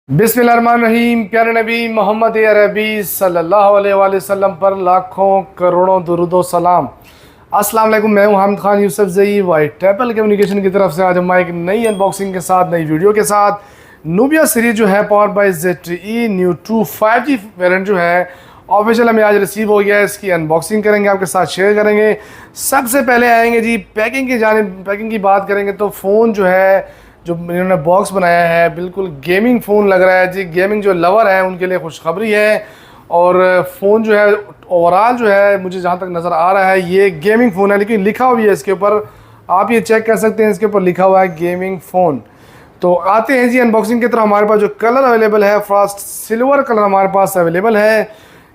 बिस्मिल्लाहिर्रहमानिर्रहीम। प्यारे नबी मोहम्मद अरबी सल्लल्लाहु अलैहि वसल्लम पर लाखों करोड़ों दुरूद व सलाम। अस्सलाम वालेकुम, मैं हूं Hamid Khan Yusufzai White Apple Communication की तरफ से। आज हम एक नई अनबॉक्सिंग के साथ, नई वीडियो के साथ नूबिया सीरीज जो है power bye ZTE new 2 5G variant जो है ऑफिशियल हमें आज रिसीव हो गया है। इसकी अनबॉक्सिंग करेंगे, आपके साथ शेयर करेंगे। सबसे पहले आएंगे जी पैकिंग की बात करेंगे तो फ़ोन जो है, जो इन्होंने बॉक्स बनाया है, बिल्कुल गेमिंग फ़ोन लग रहा है जी। गेमिंग जो लवर है उनके लिए खुशखबरी है। और फ़ोन जो है ओवरऑल जो है मुझे जहाँ तक नज़र आ रहा है ये गेमिंग फ़ोन है, लेकिन लिखा हुआ है इसके ऊपर, आप ये चेक कर सकते हैं, इसके ऊपर लिखा हुआ है गेमिंग फ़ोन। तो आते हैं जी अनबॉक्सिंग की तरफ। हमारे पास जो कलर अवेलेबल है, फर्स्ट सिल्वर कलर हमारे पास अवेलेबल है।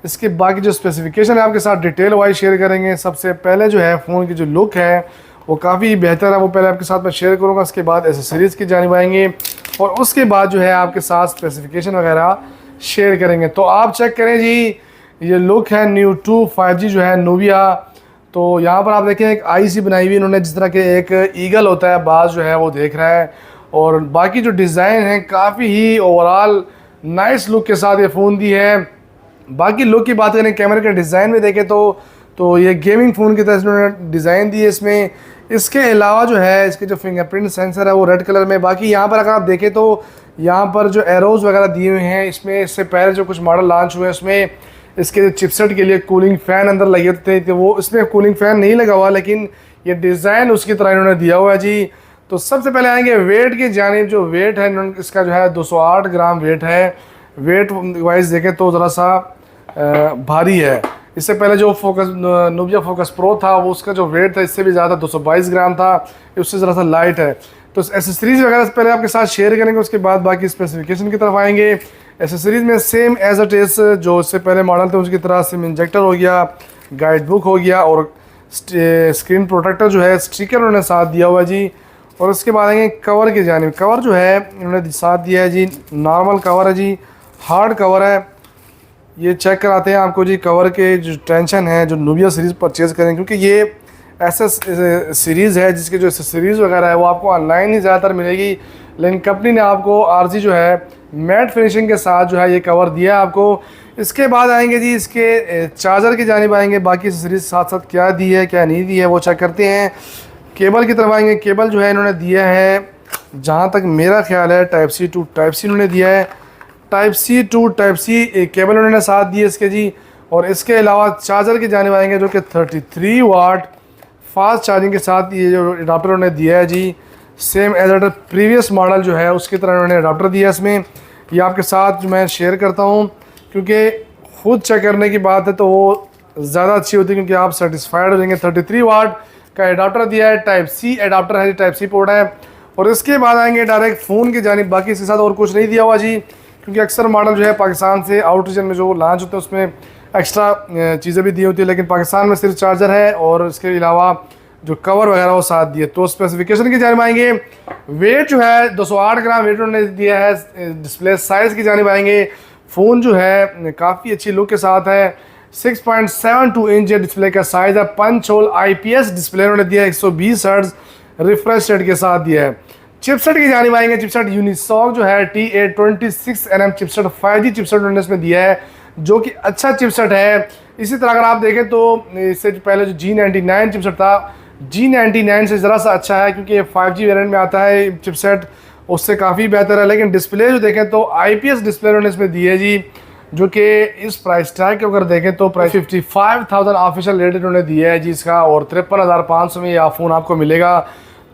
इसके बाकी जो स्पेसिफिकेशन है आपके साथ डिटेल वाइज शेयर करेंगे। सबसे पहले जो है फ़ोन की जो लुक है वो काफ़ी बेहतर है, वो पहले आपके साथ मैं शेयर करूँगा। उसके बाद एसेसरीज़ की जानिब आएंगे और उसके बाद जो है आपके साथ स्पेसिफिकेशन वगैरह शेयर करेंगे। तो आप चेक करें जी, ये लुक है न्यू 2 5G जो है नूबिया। तो यहाँ पर आप देखें एक आई सी बनाई हुई इन्होंने, जिस तरह के एक ईगल होता है बाज जो है वो देख रहा है। और बाकी जो डिज़ाइन है काफ़ी ही ओवरऑल नाइस लुक के साथ ये फ़ोन दी है। बाकी लुक की बात करें, कैमरे के डिज़ाइन में देखें तो ये गेमिंग फ़ोन की तरह इन्होंने डिज़ाइन दी है इसमें। इसके अलावा जो है इसके जो फिंगरप्रिंट सेंसर है वो रेड कलर में। बाकी यहाँ पर अगर आप देखें तो यहाँ पर जो एरोज़ वगैरह दिए हुए हैं इसमें, इससे पहले जो कुछ मॉडल लॉन्च हुए हैं उसमें इसके चिपसेट के लिए कूलिंग फ़ैन अंदर लगे थे, तो वो इसमें कूलिंग फ़ैन नहीं लगा हुआ, लेकिन ये डिज़ाइन उसकी तरह इन्होंने दिया हुआ है जी। तो सबसे पहले आएंगे वेट की जानिब। जो वेट है इसका जो है 208 ग्राम वेट है। वेट वाइज देखें तो ज़रा सा भारी है। इससे पहले जो नूबिया फोकस प्रो था वो उसका जो वेट था इससे भी ज़्यादा 222 ग्राम था, उससे ज़रा सा लाइट है। तो एसेसरीज़ वगैरह से पहले आपके साथ शेयर करेंगे, उसके बाद बाकी स्पेसिफिकेशन की तरफ आएंगे। एसेसरीज़ में सेम एज इट इज़ जो इससे पहले मॉडल थे उसकी तरह सिम इंजेक्टर हो गया, गाइड बुक हो गया और स्क्रीन प्रोटेक्टर जो है स्टिकर उन्होंने साथ दिया हुआ है जी। और उसके बाद आएंगे कवर की जानिब। कवर जो है इन्होंने साथ दिया है जी, नॉर्मल कवर है जी, हार्ड कवर है। ये चेक कराते हैं आपको जी कवर के जो टेंशन है जो नूबिया सीरीज़ परचेज़ करें, क्योंकि ये ऐसा सीरीज़ है जिसके जो सीरीज़ वगैरह है वो आपको ऑनलाइन ही ज़्यादातर मिलेगी, लेकिन कंपनी ने आपको आरजी जो है मैट फिनिशिंग के साथ जो है ये कवर दिया है आपको। इसके बाद आएंगे जी इसके चार्जर की जानिब आएंगे। बाकी सीरीज़ साथ साथ क्या दी है क्या नहीं दी है वो चेक करते हैं। केबल की तरफ आएंगे। केबल जो है इन्होंने दिया है, जहाँ तक मेरा ख्याल है type C to type C इन्होंने दिया है। Type C to type C cable उन्होंने साथ दिए इसके जी। और इसके अलावा चार्जर की जानिब आएंगे जो कि 33 वाट फास्ट चार्जिंग के साथ ये जो अडाप्टर उन्होंने दिया है जी, same as at previous model जो है उसकी तरह उन्होंने अडाप्टर दिया है इसमें। ये आपके साथ मैं शेयर करता हूँ क्योंकि खुद चेक करने की बात है तो वो ज़्यादा अच्छी होती है, क्योंकि आप सेटिस्फाइड हो जाएंगे। 33 वाट का अडाप्टर दिया है, टाइप सी अडाप्टर है जी, टाइप सी पोर्ट है। और इसके बाद आएंगे डायरेक्ट फ़ोन की जानिब। बाकी इसके साथ और कुछ नहीं दिया हुआ जी, क्योंकि अक्सर मॉडल जो है पाकिस्तान से आउट रीजन में जो लॉन्च होते हैं उसमें एक्स्ट्रा चीज़ें भी दी होती है, लेकिन पाकिस्तान में सिर्फ चार्जर है और इसके अलावा जो कवर वगैरह वो साथ दिए। तो स्पेसिफिकेशन की जानिब आएंगे। वेट जो है 208 ग्राम वेट उन्होंने दिया है। डिस्प्ले साइज़ की जानिब आएंगे। फ़ोन जो है काफ़ी अच्छी लुक के साथ है। 6.72 इंच डिस्प्ले का साइज़ है। पंच होल IPS डिस्प्ले उन्होंने दिया है। 120 हर्ट्ज रिफ्रेश रेट के साथ दिया है। चिपसेट की जानिब आएंगे। चिपसेट यूनिसॉक जो है TA26nm चिपसेट 5G चिपसेट उन्होंने इसमें दिया है, जो कि अच्छा चिपसेट है। इसी तरह अगर आप देखें तो इससे पहले जो G99 चिपसेट था, G99 से ज़रा सा अच्छा है, क्योंकि ये 5G वेरिएंट में आता है चिपसेट, उससे काफ़ी बेहतर है। लेकिन डिस्प्ले जो देखें तो IPS डिस्प्ले उन्होंने इसमें दी है जी, जो कि इस प्राइस टैग के अगर देखें तो प्राइस 55,000 ऑफिशियल रेट उन्होंने दिया है जी इसका, और 53,500 में यह फ़ोन आपको मिलेगा।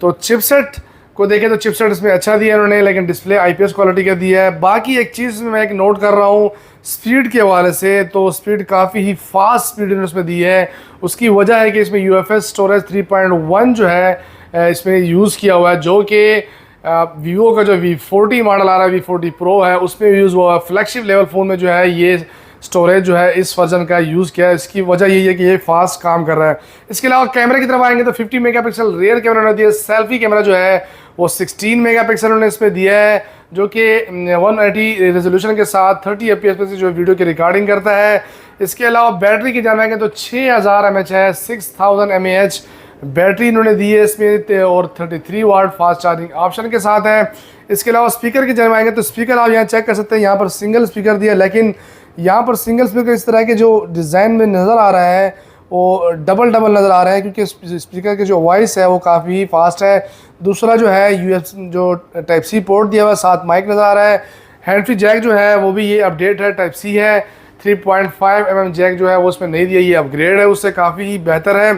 तो चिपसेट को देखें तो चिपसेट इसमें अच्छा दिया है उन्होंने, लेकिन डिस्प्ले IPS क्वालिटी का दिया है। बाकी एक चीज़ मैं एक नोट कर रहा हूँ स्पीड के हवाले से, तो स्पीड काफ़ी ही फास्ट स्पीड इन्होंने इसमें दी है। उसकी वजह है कि इसमें UFS स्टोरेज 3.1 जो है इसमें यूज़ किया हुआ है, जो कि वीवो का जो V40 मॉडल आ रहा है, V40 प्रो है, उसमें यूज़ हुआ है। फ्लैगशिप लेवल फ़ोन में जो है ये स्टोरेज जो है इस वर्जन का यूज़ किया है। इसकी वजह यही है कि ये फास्ट काम कर रहा है। इसके अलावा कैमरे की तरफ आएंगे तो 50 मेगापिक्सल रियर कैमरा उन्होंने दिया है। सेल्फी कैमरा जो है वो 16 मेगापिक्सल उन्होंने इसमें दिया है, जो कि 180 रेजोल्यूशन के साथ 30 FPS पे से जो वीडियो की रिकॉर्डिंग करता है। इसके अलावा बैटरी की जानेंगे तो 6000 mAh है, 6000 mAh बैटरी इन्होंने दी है इसमें, और 33 वाट फास्ट चार्जिंग ऑप्शन के साथ है। इसके अलावा स्पीकर की जानब आएंगे तो स्पीकर आप यहाँ चेक कर सकते हैं, यहाँ पर सिंगल स्पीकर दिया है, लेकिन यहाँ पर सिंगल स्पीकर इस तरह के जो डिज़ाइन में नज़र आ रहा है वो डबल नज़र आ रहा है, क्योंकि स्पीकर की जो वॉइस है वो काफ़ी फास्ट है। दूसरा जो है USB जो टाइप सी पोर्ट दिया हुआ है, साथ माइक नज़र आ रहा है। हैंड फ्री जैक जो है वो भी ये अपडेट है, टाइप सी है। 3.5 mm जैक जो है वो उसमें नहीं दिया, ये अपग्रेड है, उससे काफ़ी बेहतर है।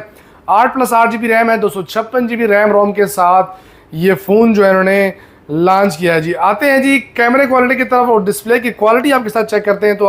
8+8 GB रैम है, 256 GB रैम रोम के साथ ये फ़ोन जो है उन्होंने लॉन्च किया है जी। आते हैं जी कैमरे क्वालिटी की तरफ और डिस्प्ले की क्वालिटी आपके साथ चेक करते हैं। तो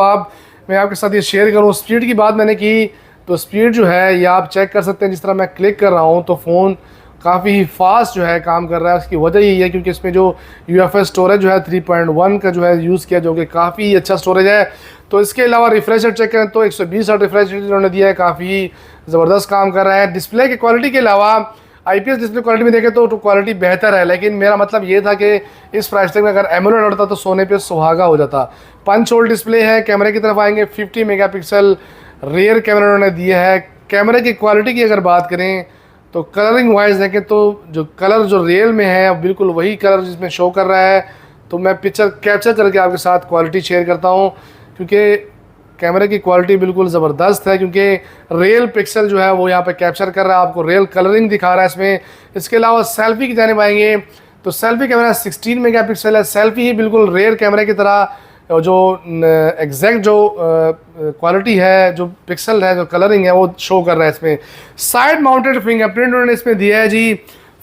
मैं आपके साथ ये शेयर करूँ, स्पीड की बात मैंने की तो स्पीड जो है ये आप चेक कर सकते हैं। जिस तरह मैं क्लिक कर रहा हूँ तो फ़ोन काफ़ी फास्ट जो है काम कर रहा है। उसकी वजह यही है क्योंकि इसमें जो UFS स्टोरेज जो है 3.1 का जो है यूज़ किया, जो कि काफ़ी अच्छा स्टोरेज है। तो इसके अलावा रिफ्रेश रेट चेक करें तो 120 हर्ट्ज रिफ्रेश रेट इन्होंने दिया है, काफ़ी ज़बरदस्त काम कर रहा है। डिस्प्ले की क्वालिटी के अलावा IPS डिस्प्ले क्वालिटी में देखें तो क्वालिटी बेहतर है, लेकिन मेरा मतलब ये था कि इस प्राइस टैग में अगर एमोलेड होता तो सोने पे सुहागा हो जाता। पंच होल डिस्प्ले है। कैमरे की तरफ आएंगे, 50 मेगापिक्सल रियर कैमरा उन्होंने दिया है। कैमरे की क्वालिटी की अगर बात करें तो कलरिंग वाइज देखें तो जो कलर जो रियल में है बिल्कुल वही कलर जिसमें शो कर रहा है। तो मैं पिक्चर कैप्चर करके आपके साथ क्वालिटी शेयर करता हूँ, क्योंकि कैमरे की क्वालिटी बिल्कुल ज़बरदस्त है, क्योंकि रियल पिक्सल जो है वो यहाँ पे कैप्चर कर रहा है, आपको रियल कलरिंग दिखा रहा है इसमें। इसके अलावा सेल्फी की जानिब आएंगे तो सेल्फी कैमरा 16 मेगापिक्सल है। सेल्फी ही बिल्कुल रेयर कैमरे की तरह जो एग्जैक्ट जो क्वालिटी है, जो पिक्सल है, जो कलरिंग है वो शो कर रहा है इसमें। साइड माउंटेड फिंगरप्रिंट उन्होंने इसमें दिया है जी।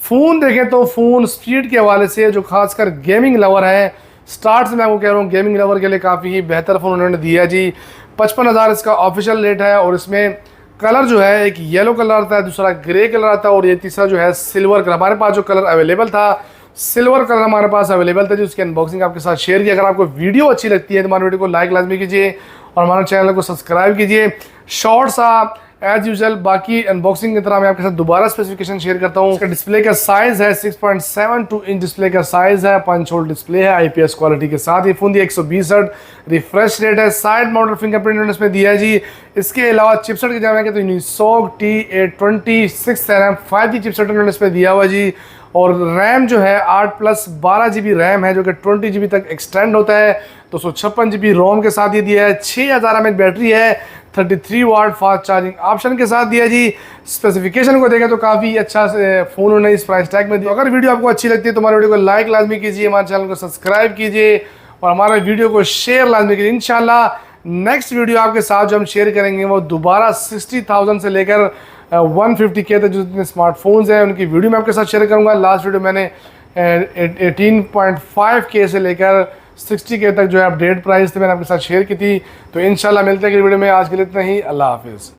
फ़ोन देखें तो फ़ोन स्पीड के हवाले से जो खासकर गेमिंग लवर है, स्टार्ट से मैं आपको कह रहा हूँ गेमिंग लवर के लिए काफ़ी ही बेहतर फ़ोन उन्होंने दिया है जी। 55,000 इसका ऑफिशियल रेट है और इसमें कलर जो है एक येलो कलर आता है, दूसरा ग्रे कलर आता है और ये तीसरा जो है सिल्वर कलर। हमारे पास जो कलर अवेलेबल था सिल्वर कलर हमारे पास अवेलेबल था जी। उसकी अनबॉक्सिंग आपके साथ शेयर की। अगर आपको वीडियो अच्छी लगती है तो हमारे वीडियो को लाइक लाजमी कीजिए और हमारे चैनल को सब्सक्राइब कीजिए। शॉर्ट सा एज यूजुअल बाकी अनबॉक्सिंग की तरह मैं आपके साथ दोबारा स्पेसिफिकेशन शेयर करता हूँ। इसका डिस्प्ले का साइज है 6.72 इंच डिस्प्ले का साइज है, पंच होल डिस्प्ले है, IPS क्वालिटी के साथ। ये फ़ोन दिया 120 हर्ट्ज रिफ्रेश रेट है। साइड माउंटेड फिंगरप्रिंट इसमें दिया है जी। इसके अलावा चिपसेट की जाएंगे तो Unisoc T820 6nm 5G chipset उन्होंने इसमें दिया हुआ जी। और रैम जो है 8+12 GB रैम है, जो कि 20 GB तक एक्सटेंड होता है। 256 GB रोम के साथ ये दिया है। 6000 mAh बैटरी है, 33 वाट फास्ट चार्जिंग ऑप्शन के साथ दिया जी। स्पेसिफिकेशन को देखें तो काफ़ी अच्छा फ़ोन उन्होंने इस प्राइस टैग में दिया। अगर वीडियो आपको अच्छी लगती है तो हमारे वीडियो को लाइक लाजमी कीजिए, हमारे चैनल को सब्सक्राइब कीजिए और हमारे वीडियो को शेयर लाजमी कीजिए। इंशाल्लाह नेक्स्ट वीडियो आपके साथ जो हम शेयर करेंगे वो दोबारा 60,000 से लेकर 150K तक जो जितने स्मार्टफोन्स हैं उनकी वीडियो मैं आपके साथ शेयर करूंगा। लास्ट वीडियो मैंने 18.5K से लेकर 60K तक जो है अपडेट प्राइस थे मैंने आपके साथ शेयर की थी। तो इंशाल्लाह मिलते हैं अगली वीडियो में। आज के लिए इतना ही, अल्लाह हाफिज़।